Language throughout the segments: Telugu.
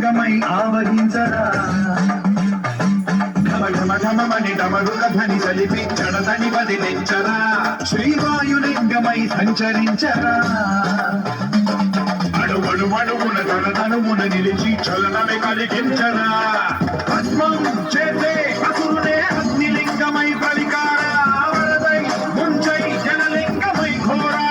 లింగమై ఆవగించరా ఘమఘమఘమని డమరుక ధ్వని సలిపి చడదని వదిలించరా శ్రీవాయులింగమై సంచరించరా అడుగడుమడుగున తనతనుమున నిలిచి చలనమే కలిగించరా పద్మం చేసే అసురునే అగ్నిలింగమై పలికారా వరదై ముంచై జనలింగమై ఘోరా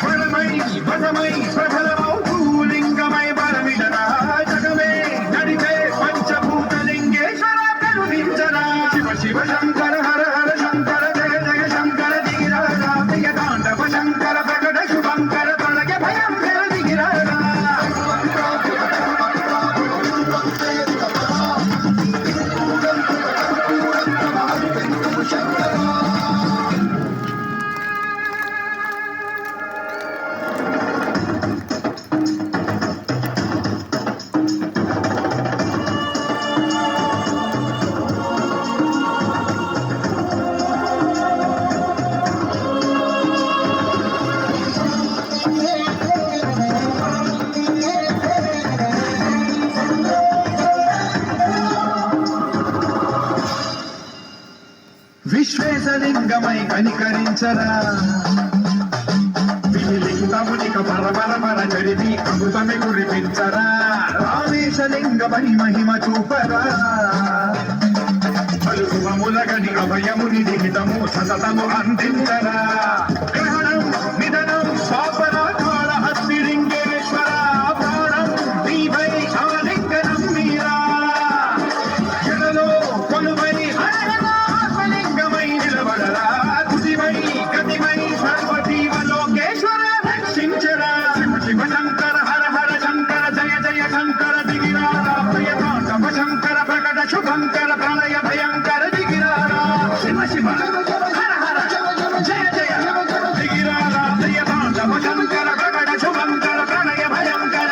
వరమై వదమై ప్రబలమౌ భూలింగమై బలమిడరా జగమే నడిపే పంచభూతలింగేశ్వర కరుణించరా శివ శివ శంకర హర హర శంకర జయ జయ శంకర దిగిరారా ప్రియ తాండవ శంకర ప్రకట శుభంకర ప్రళయ భయం దిగిరారా విశ్వేశలింగమై కనికరించరా విలింగమునిక పరపరపర చరితి అమృతమే కురిపించరా రామేశలింగమై మహిమ చూపరా పలుకువములగని అభయముని దిహితము సతతము అందించరా గ్రహణం నిధనం స్వాపరాకాళ హస్తిలింగేశ్వర ప్రాణం నీవై అవలింగనం మీరా జలలో కొలువై తుదిమై గతిమై సర్వజీవలోకేశ్వర రక్షించరా శివ శివ శంకర హర హర శంకర జయ జయ శంకర దిగిరారా ప్రియ తాండవ శంకర ప్రకట శుభంకర ప్రళయ భయంకర దిగిరారా శివ శివ హర హర జయ జయ దిగిరారా ప్రియ తాండవ శంకర ప్రకట శుభంకర ప్రళయ భయంకర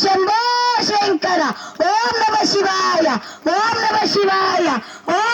శంభో శంకర ఓం నమ శివాయ ఓం నమ శివాయ ఓం